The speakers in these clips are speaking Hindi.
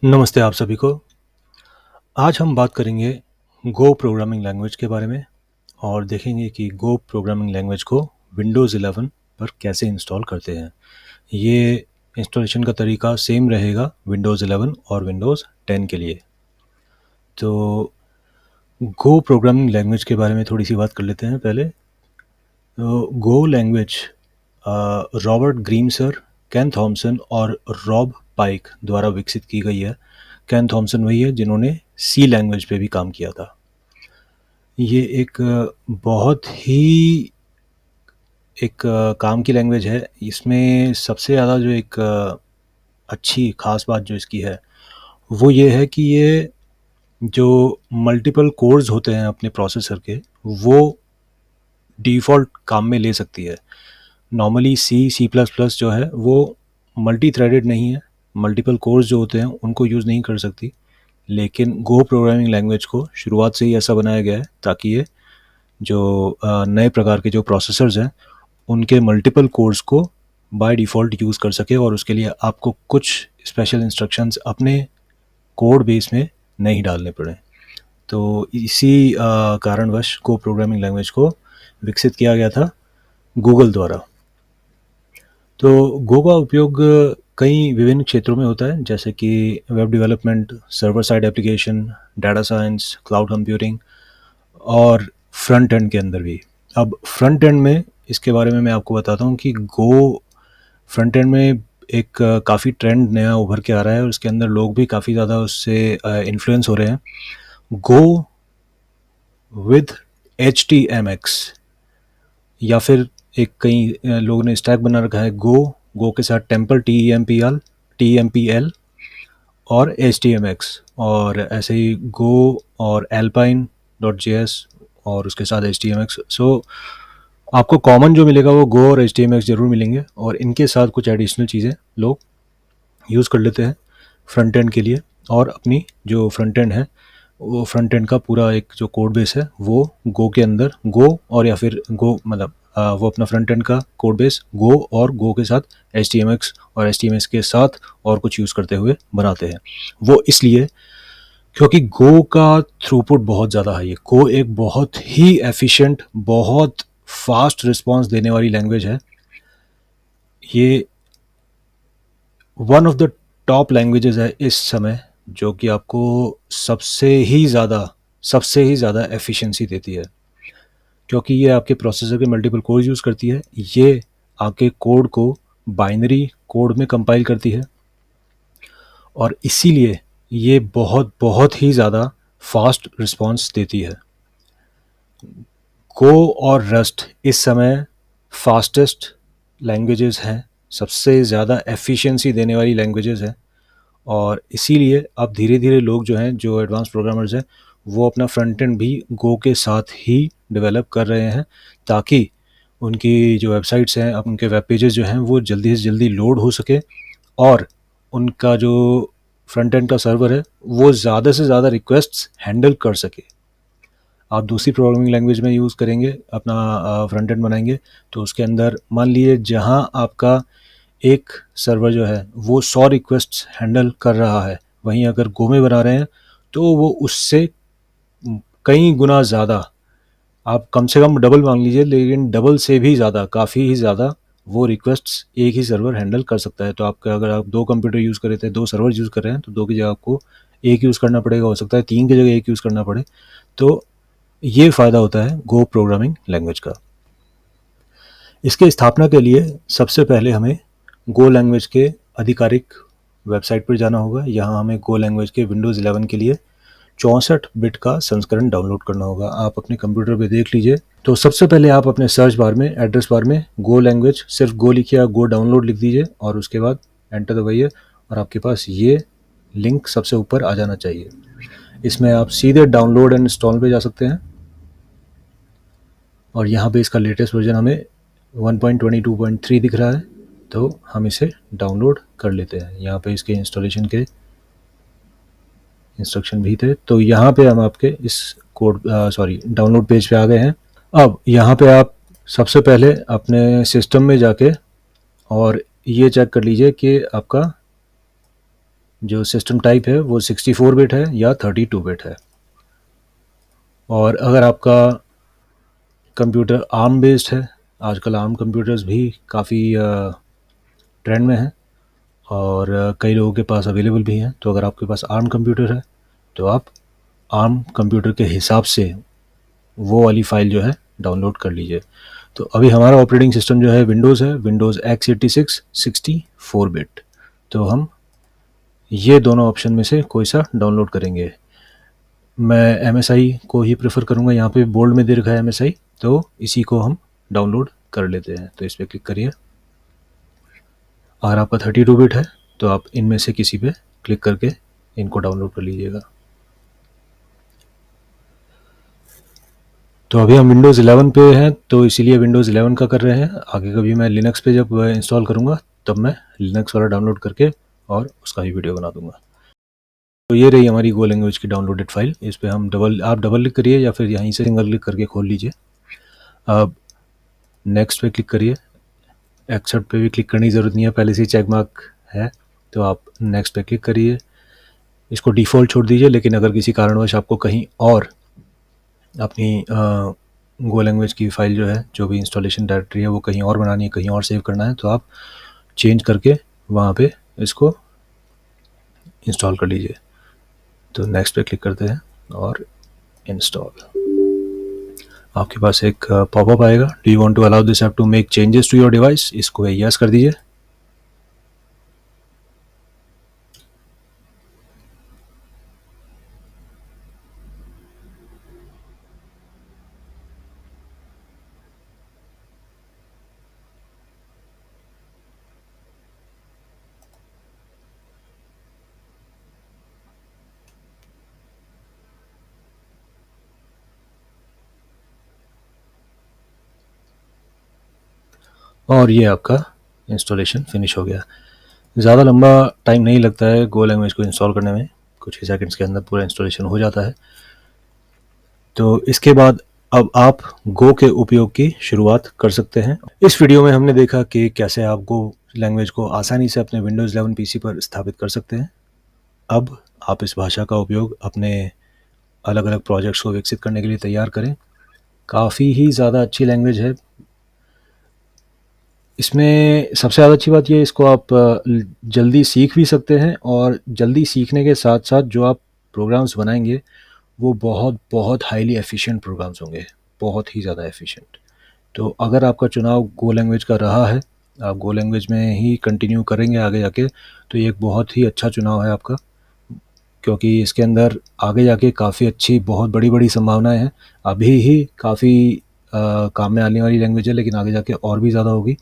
नमस्ते आप सभी को। आज हम बात करेंगे गो प्रोग्रामिंग लैंग्वेज के बारे में और देखेंगे कि गो प्रोग्रामिंग लैंग्वेज को विंडोज़ 11 पर कैसे इंस्टॉल करते हैं। ये इंस्टॉलेशन का तरीका सेम रहेगा विंडोज़ 11 और विंडोज़ 10 के लिए। तो गो प्रोग्रामिंग लैंग्वेज के बारे में थोड़ी सी बात कर लेते हैं पहले। तो गो लैंग्वेज रॉबर्ट ग्रीम सर, केन थॉमसन और रॉब पाइक द्वारा विकसित की गई है। केन थॉमसन वही है जिन्होंने सी लैंग्वेज पे भी काम किया था। ये एक बहुत ही काम की लैंग्वेज है। इसमें सबसे ज़्यादा जो एक अच्छी ख़ास बात जो इसकी है वो ये है कि ये जो मल्टीपल कोर्स होते हैं अपने प्रोसेसर के, वो डिफ़ॉल्ट काम में ले सकती है। नॉर्मली सी प्लस प्लस जो है वो मल्टी थ्रेडेड नहीं है, मल्टीपल कोर्स जो होते हैं उनको यूज़ नहीं कर सकती। लेकिन गो प्रोग्रामिंग लैंग्वेज को शुरुआत से ही ऐसा बनाया गया है ताकि ये जो नए प्रकार के जो प्रोसेसर्स हैं उनके मल्टीपल कोर्स को बाय डिफ़ॉल्ट यूज़ कर सके और उसके लिए आपको कुछ स्पेशल इंस्ट्रक्शंस अपने कोड बेस में नहीं डालने पड़े। तो इसी कारणवश गो प्रोग्रामिंग लैंग्वेज को विकसित किया गया था गूगल द्वारा। तो गो का उपयोग कई विभिन्न क्षेत्रों में होता है, जैसे कि web development, server side application, data science, cloud computing और फ्रंट एंड के अंदर भी। अब फ्रंट एंड में इसके बारे में मैं आपको बताता हूँ कि गो फ्रंट एंड में एक काफ़ी ट्रेंड नया उभर के आ रहा है और उसके अंदर लोग भी काफ़ी ज़्यादा उससे इन्फ्लुएंस हो रहे हैं। गो विद HTMX, या फिर एक कई लोगों ने स्टैक बना रखा है गो के साथ टेम्पल TMPL और HTMX, और ऐसे ही गो और alpine.js और उसके साथ HTMX। सो आपको कॉमन जो मिलेगा वो गो और HTMX ज़रूर मिलेंगे, और इनके साथ कुछ एडिशनल चीज़ें लोग यूज़ कर लेते हैं फ्रंट एंड के लिए। और अपनी जो फ्रंट एंड है वो फ्रंट एंड का पूरा एक जो कोड बेस है वो गो के अंदर, गो और या फिर गो मतलब वो अपना फ्रंट एंड का कोड बेस गो और गो के साथ HTMX और HTMX के साथ और कुछ यूज़ करते हुए बनाते हैं। वो इसलिए क्योंकि गो का थ्रूपुट बहुत ज़्यादा हाई है। गो एक बहुत ही एफिशिएंट, बहुत फास्ट रिस्पॉन्स देने वाली लैंग्वेज है। ये one of the top languages है इस समय जो कि आपको सबसे ही ज़्यादा एफिशिएंसी देती है, क्योंकि ये आपके प्रोसेसर के मल्टीपल कोर यूज़ करती है। ये आपके कोड को बाइनरी कोड में कंपाइल करती है और इसीलिए ये बहुत बहुत ही ज़्यादा फास्ट रिस्पॉन्स देती है। गो और रस्ट इस समय फास्टेस्ट लैंग्वेजेस हैं, सबसे ज़्यादा एफिशिएंसी देने वाली लैंग्वेजेस हैं, और इसीलिए अब धीरे धीरे लोग जो हैं, जो एडवांस प्रोग्रामर्स हैं, वो अपना फ्रंट एंड भी गो के साथ ही डेवलप कर रहे हैं ताकि उनकी जो वेबसाइट्स हैं, अब उनके वेब पेजेस जो हैं वो जल्दी से जल्दी लोड हो सके और उनका जो फ्रंट एंड का सर्वर है वो ज़्यादा से ज़्यादा रिक्वेस्ट्स हैंडल कर सके। आप दूसरी प्रोग्रामिंग लैंग्वेज में यूज़ करेंगे, अपना फ्रंट एंड बनाएंगे, तो उसके अंदर मान लीजिए जहां आपका एक सर्वर जो है वो 100 रिक्वेस्ट्स हैंडल कर रहा है, वहीं अगर गो में बना रहे हैं तो वो उससे कई गुना ज़्यादा, आप कम से कम डबल मान लीजिए, लेकिन डबल से भी ज़्यादा, काफ़ी ही ज़्यादा वो रिक्वेस्ट्स एक ही सर्वर हैंडल कर सकता है। तो आपका अगर आप 2 कंप्यूटर यूज़ कर रहे थे, 2 सर्वर यूज़ कर रहे हैं, तो 2 की जगह आपको 1 यूज़ करना पड़ेगा, हो सकता है 3 की जगह 1 यूज़ करना पड़े। तो ये फ़ायदा होता है गो प्रोग्रामिंग लैंग्वेज का। इसके स्थापना के लिए सबसे पहले हमें गो लैंग्वेज के आधिकारिक वेबसाइट पर जाना होगा। यहाँ हमें गो लैंग्वेज के विंडोज़ 11 के लिए 64 बिट का संस्करण डाउनलोड करना होगा। आप अपने कंप्यूटर पे देख लीजिए। तो सबसे पहले आप अपने सर्च बार में, एड्रेस बार में गो लैंग्वेज, सिर्फ गो लिखिए या गो डाउनलोड लिख दीजिए और उसके बाद एंटर दबाइए और आपके पास ये लिंक सबसे ऊपर आ जाना चाहिए। इसमें आप सीधे डाउनलोड एंड इंस्टॉल पे जा सकते हैं और यहाँ पे इसका लेटेस्ट वर्जन हमें 1.22.3 दिख रहा है, तो हम इसे डाउनलोड कर लेते हैं। यहाँ पे इसके इंस्टॉलेशन के इंस्ट्रक्शन भी थे। तो यहाँ पे हम आपके इस डाउनलोड पेज पे आ गए हैं। अब यहाँ पे आप सबसे पहले अपने सिस्टम में जाके और ये चेक कर लीजिए कि आपका जो सिस्टम टाइप है वो 64 बिट है या 32 बिट है। और अगर आपका कंप्यूटर आर्म बेस्ड है, आजकल आर्म कंप्यूटर्स भी काफ़ी ट्रेंड में हैं और कई लोगों के पास अवेलेबल भी हैं, तो अगर आपके पास आर्म कंप्यूटर है तो आप आर्म कंप्यूटर के हिसाब से वो वाली फ़ाइल जो है डाउनलोड कर लीजिए। तो अभी हमारा ऑपरेटिंग सिस्टम जो है विंडोज़ है, विंडोज़ x86 64 बिट। तो हम ये दोनों ऑप्शन में से कोई सा डाउनलोड करेंगे। मैं MSI को ही प्रेफर करूँगा, यहाँ पे बोल्ड में दे रखा है MSI, तो इसी को हम डाउनलोड कर लेते हैं। तो इस पर क्लिक करिए। अगर आपका 32 बिट है तो आप इनमें से किसी पे क्लिक करके इनको डाउनलोड कर लीजिएगा। तो अभी हम विंडोज़ 11 पे हैं, तो इसीलिए विंडोज़ 11 का कर रहे हैं। आगे कभी मैं लिनक्स पे जब इंस्टॉल करूँगा तब मैं लिनक्स वाला डाउनलोड करके और उसका ही वीडियो बना दूँगा। तो ये रही हमारी गो लैंग्वेज की डाउनलोडेड फाइल। इस पे हम आप डबल क्लिक करिए या फिर यहीं से सिंगल क्लिक करके खोल लीजिए। अब नेक्स्ट पे क्लिक करिए। एक्सेप्ट पे भी क्लिक करने की ज़रूरत नहीं है, पहले से ही चेक मार्क है, तो आप नेक्स्ट पे क्लिक करिए। इसको डिफ़ॉल्ट छोड़ दीजिए, लेकिन अगर किसी कारणवश आपको कहीं और अपनी गो लैंग्वेज की फ़ाइल जो है, जो भी इंस्टॉलेशन डायरेक्टरी है, वो कहीं और बनानी है, कहीं और सेव करना है, तो आप चेंज करके वहाँ पे इसको इंस्टॉल कर लीजिए। तो नेक्स्ट पे क्लिक करते हैं और इंस्टॉल। आपके पास एक पॉपअप आएगा, do you want to allow this app to make changes to your device. इसको यस कर दीजिए। और ये आपका इंस्टॉलेशन फिनिश हो गया। ज़्यादा लंबा टाइम नहीं लगता है गो लैंग्वेज को इंस्टॉल करने में, कुछ ही सेकंड्स के अंदर पूरा इंस्टॉलेशन हो जाता है। तो इसके बाद अब आप गो के उपयोग की शुरुआत कर सकते हैं। इस वीडियो में हमने देखा कि कैसे आप गो लैंग्वेज को आसानी से अपने विंडोज़ 11 पीसी पर स्थापित कर सकते हैं। अब आप इस भाषा का उपयोग अपने अलग अलग प्रोजेक्ट्स को विकसित करने के लिए तैयार करें। काफ़ी ही ज़्यादा अच्छी लैंग्वेज है। इसमें सबसे ज़्यादा अच्छी बात ये है, इसको आप जल्दी सीख भी सकते हैं और जल्दी सीखने के साथ साथ जो आप प्रोग्राम्स बनाएंगे वो बहुत बहुत हाईली एफिशिएंट प्रोग्राम्स होंगे, बहुत ही ज़्यादा एफिशिएंट। तो अगर आपका चुनाव गो लैंग्वेज का रहा है, आप गो लैंग्वेज में ही कंटिन्यू करेंगे आगे जाके, तो ये एक बहुत ही अच्छा चुनाव है आपका, क्योंकि इसके अंदर आगे जाके काफ़ी अच्छी बहुत बड़ी-बड़ी संभावनाएँ हैं। अभी ही काफ़ी काम में आने वाली लैंग्वेज है, लेकिन आगे जाके और भी ज़्यादा होगी,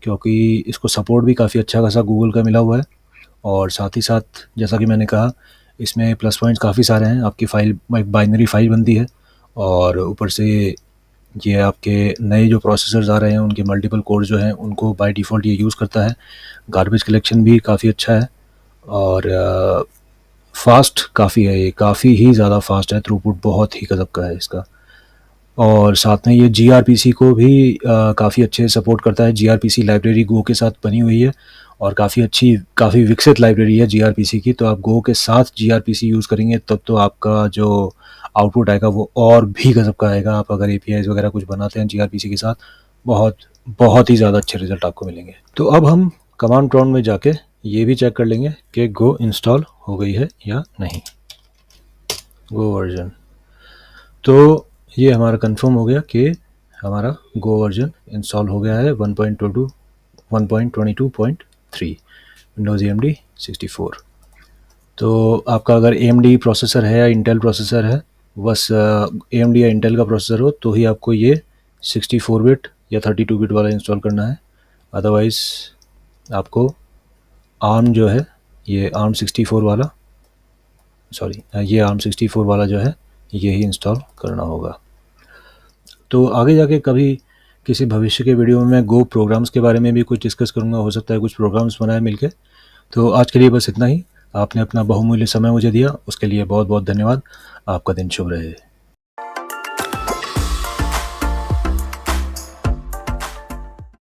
क्योंकि इसको सपोर्ट भी काफ़ी अच्छा खासा गूगल का मिला हुआ है। और साथ ही साथ जैसा कि मैंने कहा, इसमें प्लस पॉइंट्स काफ़ी सारे हैं। आपकी फ़ाइल एक बाइनरी फ़ाइल बनती है और ऊपर से ये आपके नए जो प्रोसेसर्स आ रहे हैं उनके मल्टीपल कोर जो हैं उनको बाय डिफ़ॉल्ट ये यूज़ करता है। गार्बेज कलेक्शन भी काफ़ी अच्छा है और फ़ास्ट काफ़ी है, ये काफ़ी ही ज़्यादा फ़ास्ट है, थ्रूपुट बहुत ही गज़ब का है इसका। और साथ में ये gRPC को भी काफ़ी अच्छे से सपोर्ट करता है। gRPC लाइब्रेरी गो के साथ बनी हुई है और काफ़ी अच्छी, काफ़ी विकसित लाइब्रेरी है gRPC की। तो आप गो के साथ gRPC यूज़ करेंगे तब तो आपका जो आउटपुट आएगा वो और भी गज़ब का आएगा। आप अगर APIs वगैरह कुछ बनाते हैं gRPC के साथ, बहुत बहुत ही ज़्यादा अच्छे रिज़ल्ट आपको मिलेंगे। तो अब हम कमांड प्रॉम्प्ट में जाके ये भी चेक कर लेंगे कि गो इंस्टॉल हो गई है या नहीं। गो वर्जन, तो ये हमारा कंफर्म हो गया कि हमारा गो वर्जन इंस्टॉल हो गया है 1.22.3 विंडोज़ AMD 64। तो आपका अगर AMD प्रोसेसर है या इंटेल प्रोसेसर है, बस AMD या इंटेल का प्रोसेसर हो तो ही आपको ये 64 बिट या 32 बिट वाला इंस्टॉल करना है। अदरवाइज़ आपको ARM जो है, ये ARM 64 वाला, सॉरी ये ARM 64 वाला जो है ये ही इंस्टॉल करना होगा। तो आगे जाके कभी किसी भविष्य के वीडियो में मैं गो प्रोग्राम्स के बारे में भी कुछ डिस्कस करूँगा, हो सकता है कुछ प्रोग्राम्स बनाए मिलके। तो आज के लिए बस इतना ही। आपने अपना बहुमूल्य समय मुझे दिया, उसके लिए बहुत बहुत धन्यवाद। आपका दिन शुभ रहे।